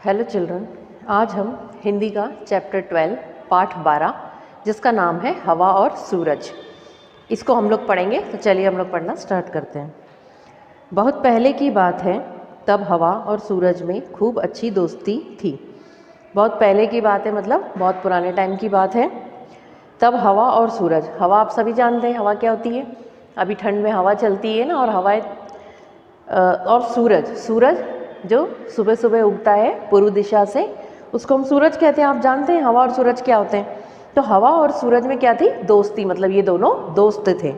Hello children, आज हम हिंदी का चैप्टर 12 पाठ 12 जिसका नाम है हवा और सूरज, इसको हम लोग पढ़ेंगे। तो चलिए हम लोग पढ़ना स्टार्ट करते हैं। बहुत पहले की बात है, तब हवा और सूरज में खूब अच्छी दोस्ती थी। बहुत पहले की बात है मतलब बहुत पुराने टाइम की बात है। तब हवा और सूरज, हवा आप सभी जानते हैं हवा क्या होती है। अभी ठंड में हवा चलती है ना, और हवाएं और सूरज जो सुबह सुबह उगता है पूर्व दिशा से, उसको हम सूरज कहते हैं। आप जानते हैं हवा और सूरज क्या होते हैं। तो हवा और सूरज में क्या थी? दोस्ती, मतलब ये दोनों दोस्त थे।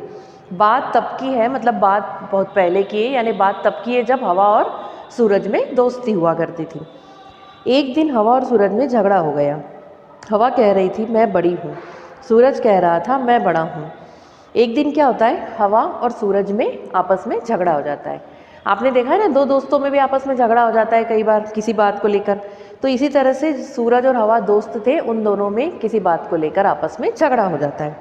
बात तब की है, मतलब बात बहुत पहले की है, यानी बात तब की है जब हवा और सूरज में दोस्ती हुआ करती थी। एक दिन हवा और सूरज में झगड़ा हो गया। हवा कह रही थी मैं बड़ी हूँ, सूरज कह रहा था मैं बड़ा हूँ। एक दिन क्या होता है, हवा और सूरज में आपस में झगड़ा हो जाता है। आपने देखा है ना, दो दोस्तों में भी आपस में झगड़ा हो जाता है कई बार किसी बात को लेकर। तो इसी तरह से सूरज और हवा दोस्त थे, उन दोनों में किसी बात को लेकर आपस में झगड़ा हो जाता है।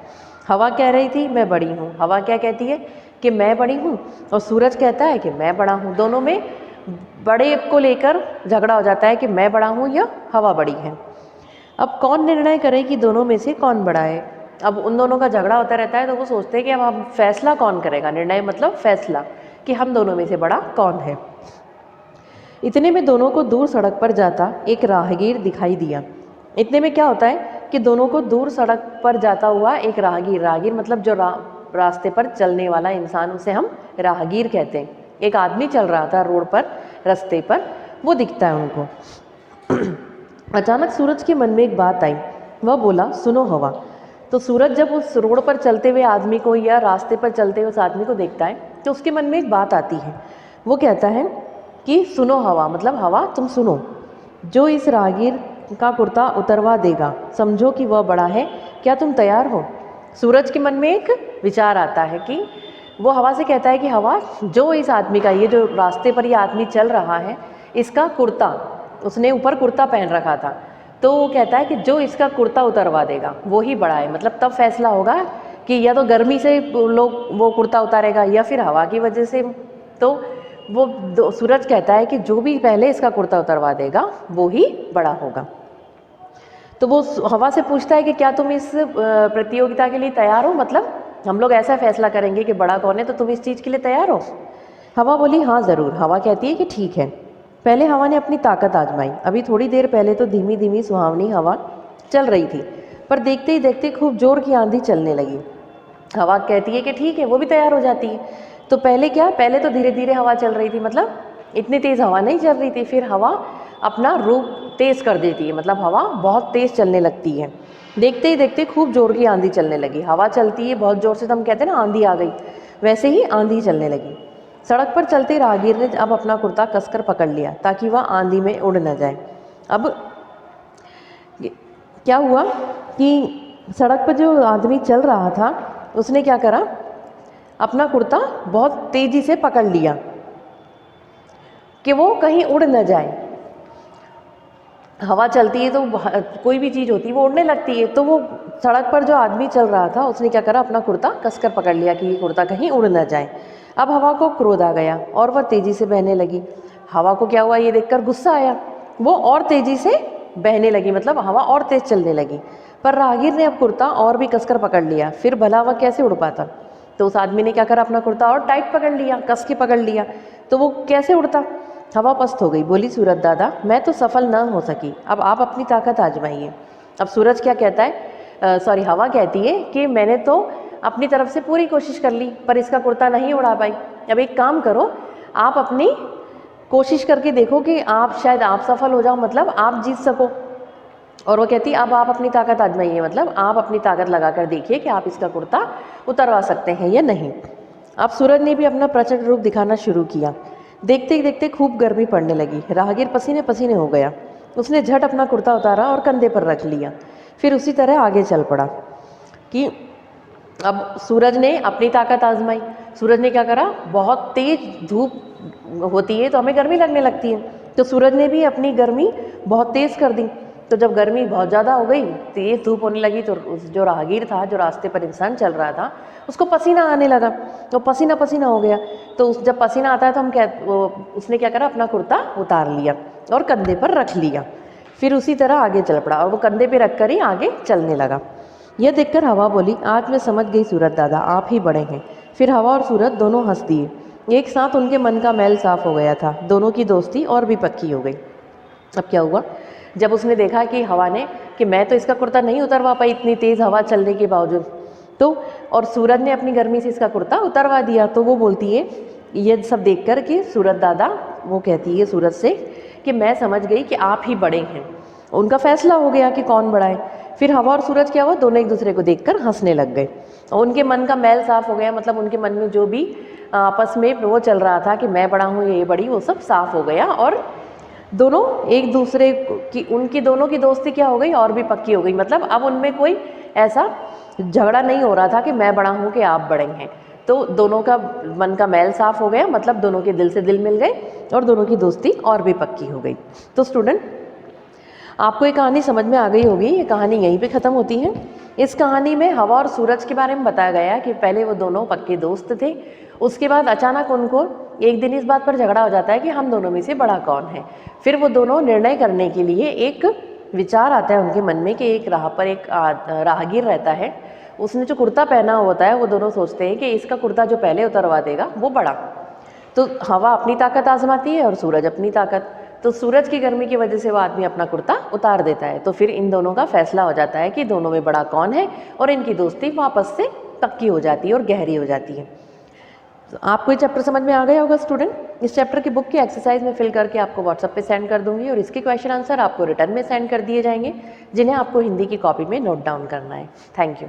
हवा कह रही थी मैं बड़ी हूँ, हवा क्या कहती है कि मैं बड़ी हूँ, और सूरज कहता है कि मैं बड़ा हूँ। दोनों में बड़े को लेकर झगड़ा हो जाता है कि मैं बड़ा हूँ या हवा बड़ी है। अब कौन निर्णय करे कि दोनों में से कौन बड़ा है। अब उन दोनों का झगड़ा होता रहता है, तो वो सोचते हैं कि अब हम फैसला कौन करेगा। निर्णय मतलब फैसला, कि हम दोनों में से बड़ा कौन है। इतने में दोनों को दूर सड़क पर जाता एक राहगीर दिखाई दिया। इतने में क्या होता है कि दोनों को दूर सड़क पर जाता हुआ एक राहगीर मतलब जो रास्ते पर चलने वाला इंसान, उसे हम राहगीर कहते हैं। एक आदमी चल रहा था रोड पर, रास्ते पर, वो दिखता है उनको। अचानक सूरज के मन में एक बात आई। वह बोला सुनो हवा। तो सूरज जब उस रोड पर चलते हुए आदमी को या रास्ते पर चलते हुए उस आदमी को देखता है, तो उसके मन में एक बात आती है। वो कहता है कि सुनो हवा, मतलब हवा तुम सुनो, जो इस राहगीर का कुर्ता उतरवा देगा समझो कि वह बड़ा है। क्या तुम तैयार हो? सूरज के मन में एक विचार आता है कि वो हवा से कहता है कि हवा, जो इस आदमी का, ये जो रास्ते पर ये आदमी चल रहा है, इसका कुर्ता, उसने ऊपर कुर्ता पहन रखा था, तो वो कहता है कि जो इसका कुर्ता उतरवा देगा वो ही बड़ा है। मतलब तब फैसला होगा कि या तो गर्मी से लोग वो कुर्ता उतारेगा या फिर हवा की वजह से। तो वो सूरज कहता है कि जो भी पहले इसका कुर्ता उतरवा देगा वो ही बड़ा होगा। तो वो हवा से पूछता है कि क्या तुम इस प्रतियोगिता के लिए तैयार हो, मतलब हम लोग ऐसा फैसला करेंगे कि बड़ा कौन है, तो तुम इस चीज़ के लिए तैयार हो? हवा बोली हाँ ज़रूर। हवा कहती है कि ठीक है। पहले हवा ने अपनी ताकत आजमाई। अभी थोड़ी देर पहले तो धीमी धीमी सुहावनी हवा चल रही थी, पर देखते ही देखते खूब जोर की आंधी चलने लगी। हवा कहती है कि ठीक है, वो भी तैयार हो जाती है। तो पहले क्या, पहले तो धीरे धीरे हवा चल रही थी, मतलब इतनी तेज़ हवा नहीं चल रही थी। फिर हवा अपना रूप तेज़ कर देती है, मतलब हवा बहुत तेज़ चलने लगती है। देखते ही देखते खूब जोर की आंधी चलने लगी। हवा चलती है बहुत ज़ोर से, तो हम कहते हैं ना आंधी आ गई, वैसे ही आंधी चलने लगी। सड़क पर चलते राहगीर ने अब अपना कुर्ता कसकर पकड़ लिया ताकि वह आंधी में उड़ न जाए। अब क्या हुआ कि सड़क पर जो आदमी चल रहा था, उसने क्या करा, अपना कुर्ता बहुत तेज़ी से पकड़ लिया कि वो कहीं उड़ न जाए। हवा चलती है तो कोई भी चीज़ होती है वो उड़ने लगती है। तो वो सड़क पर जो आदमी चल रहा था, उसने क्या करा, अपना कुर्ता कसकर पकड़ लिया कि ये कुर्ता कहीं उड़ न जाए। अब हवा को क्रोध आ गया और वह तेज़ी से बहने लगी। हवा को क्या हुआ, ये देखकर गुस्सा आया, वो और तेज़ी से बहने लगी, मतलब हवा और तेज़ चलने लगी। पर राहगीर ने अब कुर्ता और भी कसकर पकड़ लिया, फिर भला वह कैसे उड़ पाता। तो उस आदमी ने क्या करा, अपना कुर्ता और टाइट पकड़ लिया, कस के पकड़ लिया, तो वो कैसे उड़ता। हवा पस्त हो गई, बोली सूरज दादा मैं तो सफल ना हो सकी, अब आप अपनी ताकत आजमाइए। अब सूरज क्या कहता है, सॉरी हवा कहती है कि मैंने तो अपनी तरफ से पूरी कोशिश कर ली, पर इसका कुर्ता नहीं उड़ा पाई। अब एक काम करो, आप अपनी कोशिश करके देखो कि आप शायद आप सफल हो जाओ, मतलब आप जीत सको। और वो कहती है अब आप अपनी ताकत आजमाइए, मतलब आप अपनी ताकत लगा कर देखिए कि आप इसका कुर्ता उतरवा सकते हैं या नहीं। अब सूरज ने भी अपना प्रचंड रूप दिखाना शुरू किया। देखते ही देखते खूब गर्मी पड़ने लगी। राहगीर पसीने पसीने हो गया। उसने झट अपना कुर्ता उतारा और कंधे पर रख लिया, फिर उसी तरह आगे चल पड़ा कि अब सूरज ने अपनी ताकत आजमाई। सूरज ने क्या करा, बहुत तेज धूप होती है तो हमें गर्मी लगने लगती है, तो सूरज ने भी अपनी गर्मी बहुत तेज़ कर दी। तो जब गर्मी बहुत ज़्यादा हो गई, तेज़ धूप होने लगी, तो जो राहगीर था, जो रास्ते पर इंसान चल रहा था, उसको पसीना आने लगा, तो पसीना पसीना हो गया। तो जब पसीना आता है तो उसने क्या करा, अपना कुर्ता उतार लिया। और कंधे पर रख लिया। फिर उसी तरह आगे चल पड़ा और वो कंधे पे रख कर ही आगे चलने लगा। यह देखकर हवा बोली, आज मैं समझ गई सूरज दादा, आप ही बड़े हैं। फिर हवा और सूरज दोनों हंस दिए। एक साथ उनके मन का मैल साफ हो गया था। दोनों की दोस्ती और भी पक्की हो गई। अब क्या हुआ, जब उसने देखा कि हवा ने कि मैं तो इसका कुर्ता नहीं उतरवा पाई इतनी तेज़ हवा चलने के बावजूद, तो और सूरज ने अपनी गर्मी से इसका कुर्ता उतरवा दिया, तो वो बोलती है ये सब देख कर कि सूरज दादा, वो कहती है सूरज से कि मैं समझ गई कि आप ही बड़े हैं। उनका फैसला हो गया कि कौन बड़ा है। फिर हवा और सूरज क्या हुआ, दोनों एक दूसरे को देखकर हंसने लग गए और उनके मन का मैल साफ हो गया। मतलब उनके मन में जो भी आपस में वो चल रहा था कि मैं बड़ा हूँ ये बड़ी, वो सब साफ हो गया और दोनों एक दूसरे की, उनकी दोनों की दोस्ती क्या हो गई, और भी पक्की हो गई। मतलब अब उनमें कोई ऐसा झगड़ा नहीं हो रहा था कि मैं बड़ा हूँ कि आप बड़े हैं। तो दोनों का मन का मैल साफ हो गया, मतलब दोनों के दिल से दिल मिल गए और दोनों की दोस्ती और भी पक्की हो गई। तो स्टूडेंट, आपको ये कहानी समझ में आ गई होगी। ये कहानी यहीं पे ख़त्म होती है। इस कहानी में हवा और सूरज के बारे में बताया गया कि पहले वो दोनों पक्के दोस्त थे। उसके बाद अचानक उनको एक दिन इस बात पर झगड़ा हो जाता है कि हम दोनों में से बड़ा कौन है। फिर वो दोनों निर्णय करने के लिए एक विचार आता है उनके मन में कि एक राह पर एक राहगीर रहता है, उसने जो कुर्ता पहना होता है, वो दोनों सोचते हैं कि इसका कुर्ता जो पहले उतरवा देगा वो बड़ा। तो हवा अपनी ताकत आजमाती है और सूरज अपनी ताकत। तो सूरज की गर्मी की वजह से वो आदमी अपना कुर्ता उतार देता है। तो फिर इन दोनों का फैसला हो जाता है कि दोनों में बड़ा कौन है और इनकी दोस्ती वापस से पक्की हो जाती है और गहरी हो जाती है। तो आपको ये चैप्टर समझ में आ गया होगा स्टूडेंट। इस चैप्टर की बुक की एक्सरसाइज में फिल करके आपको व्हाट्सएप पे सेंड कर दूंगी और इसके क्वेश्चन आंसर आपको रिटर्न में सेंड कर दिए जाएंगे, जिन्हें आपको हिंदी की कॉपी में नोट डाउन करना है। Thank you.